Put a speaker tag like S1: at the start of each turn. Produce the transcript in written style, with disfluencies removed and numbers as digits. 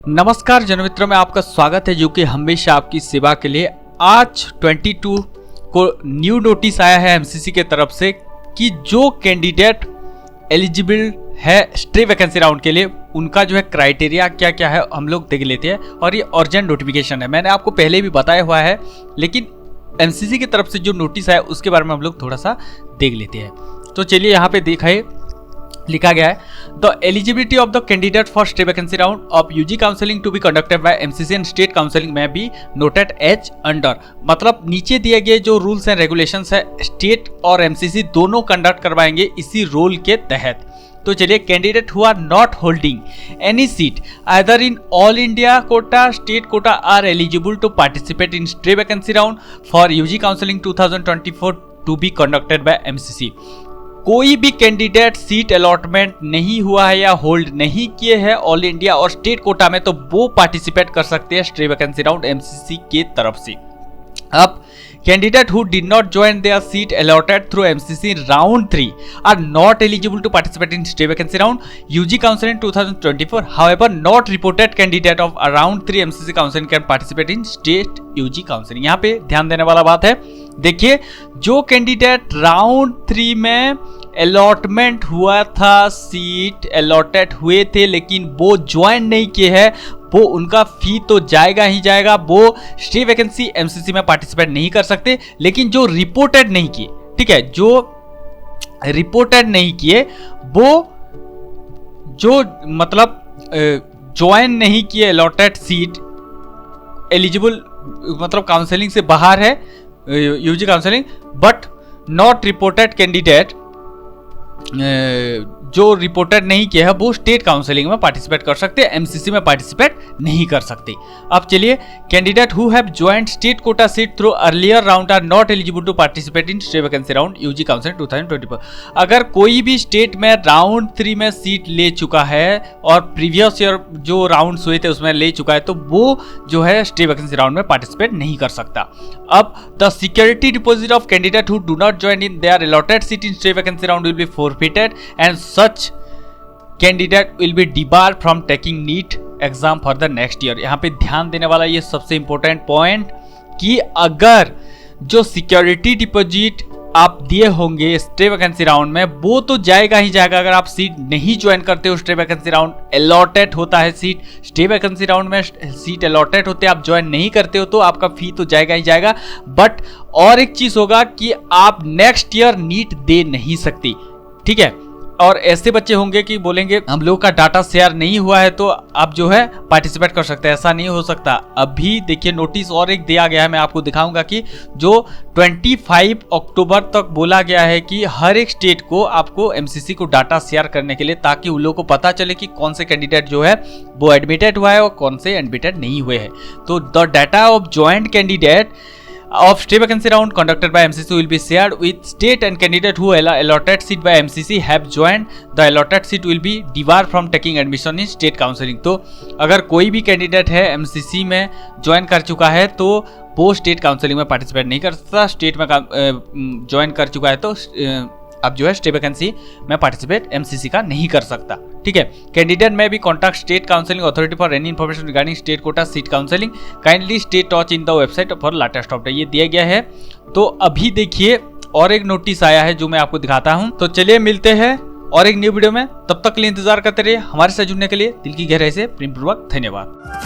S1: नमस्कार जनमित्रों में आपका स्वागत है जो कि हमेशा आपकी सेवा के लिए। आज 22 को न्यू नोटिस आया है एमसीसी के तरफ से कि जो कैंडिडेट एलिजिबल है स्टे वैकेंसी राउंड के लिए उनका जो है क्राइटेरिया क्या क्या है हम लोग देख लेते हैं। और ये अर्जेंट नोटिफिकेशन है, मैंने आपको पहले भी बताया हुआ है, लेकिन एमसीसी की तरफ से जो नोटिस आया उसके बारे में हम लोग थोड़ा सा देख लेते हैं। तो चलिए यहाँ पे देखा है, लिखा गया है the eligibility of the candidate for stay vacancy round of UG counselling to be conducted by MCC and state counselling may be noted as under. मतलब नीचे दिए गए जो रूल्स एंड रेगुलेशंस है स्टेट और एमसीसी दोनों कंडक्ट करवाएंगे इसी रोल के तहत। तो चलिए, candidate who are not holding any seat either in all India quota state quota are eligible to participate in stay vacancy round for UG counselling 2024 to be conducted by MCC. कोई भी candidate seat allotment नहीं हुआ है या hold नहीं किए हैं all India और स्टेट कोटा में, तो वो पार्टिसिपेट कर सकते हैं स्टे वैकेंसी राउंड एमसीसी के तरफ से। अब candidate who did not join their seat allotted through MCC round 3 are not eligible to participate in stay vacancy round UG counselling 2024। However not reported candidate of round 3 MCC counselling can participate in state UG counselling. यहाँ पे ध्यान देने वाला बात है, देखिए जो candidate round 3 में अलॉटमेंट हुआ था, सीट अलॉटेड हुए थे लेकिन वो ज्वाइन नहीं किए हैं, वो उनका फी तो जाएगा ही जाएगा, वो स्टे वैकेंसी एमसीसी में पार्टिसिपेट नहीं कर सकते। लेकिन जो रिपोर्टेड नहीं किए, ठीक है, जो रिपोर्टेड नहीं किए वो जो मतलब ज्वाइन नहीं किए अलॉटेड सीट एलिजिबल मतलब काउंसलिंग से बाहर है UG counselling, but not reported candidate जो रिपोर्टेड नहीं किया है वो स्टेट काउंसलिंग में पार्टिसिपेट कर सकते हैं, एमसीसी में पार्टिसिपेट नहीं कर सकते। अब चलिए, candidate who have joined state quota seat through earlier round are not eligible to participate in stay vacancy round UG counselling 2024। अगर कोई भी स्टेट में राउंड 3 में सीट ले चुका है और प्रीवियस ईयर जो राउंड्स हुए थे उसमें ले चुका है, तो वो जो है स्टे वैकेंसी राउंड में पार्टिसिपेट नहीं कर सकता। अब the security deposit of candidate who do not join in their allotted seat in stay vacancy round will be forfeited and such candidate will be debarred from taking NEET exam for the next year। यहाँ पे ध्यान देने वाला ये सबसे important point कि अगर जो सिक्योरिटी डिपॉजिट आप दिए होंगे स्टे वैकेंसी राउंड में वो तो जाएगा ही जाएगा। अगर आप सीट नहीं ज्वाइन करते हो, स्टे वैकेंसी राउंड अलॉटेड होता है सीट, स्टे वैकेंसी राउंड में सीट अलॉटेड होते हैं, आप ज्वाइन नहीं करते हो तो आपका फी तो जाएगा ही जाएगा। बट और एक चीज होगा कि आप नेक्स्ट ईयर नीट दे नहीं सकती, ठीक है। और ऐसे बच्चे होंगे कि बोलेंगे हम लोग का डाटा शेयर नहीं हुआ है तो आप जो है पार्टिसिपेट कर सकते हैं, ऐसा नहीं हो सकता। अभी देखिए नोटिस और एक दिया गया है, मैं आपको दिखाऊंगा कि जो 25 अक्टूबर तक बोला गया है कि हर एक स्टेट को आपको एमसीसी को डाटा शेयर करने के लिए, ताकि उन लोगों को पता चले कि कौन से कैंडिडेट जो है वो एडमिटेड हुआ है और कौन से एडमिटेड नहीं हुए हैं। तो the data of joint candidate of stay vacancy round conducted by MCC will be shared with state and candidate who allotted seat by MCC have joined the allotted seat will be debarred from taking admission in state counseling। तो अगर कोई भी candidate है MCC में join कर चुका है तो वो स्टेट काउंसलिंग में पार्टिसिपेट नहीं कर सकता, स्टेट में ज्वाइन कर चुका है तो अब जो है स्टे वैकेंसी में पार्टिसिपेट एमसीसी का नहीं कर सकता, ठीक है। कैंडिडेट में भी contact state counselling authority for any information regarding state quota seat counselling, kindly stay touch in the website for latest update, ये दिया गया है। तो अभी देखिए और एक नोटिस आया है जो मैं आपको दिखाता हूं। तो चलिए मिलते हैं और एक न्यू वीडियो में, तब तक के लिए इंतजार करते रहिए। हमारे साथ जुड़ने के लिए दिल की गहराई से प्रेमपूर्वक धन्यवाद।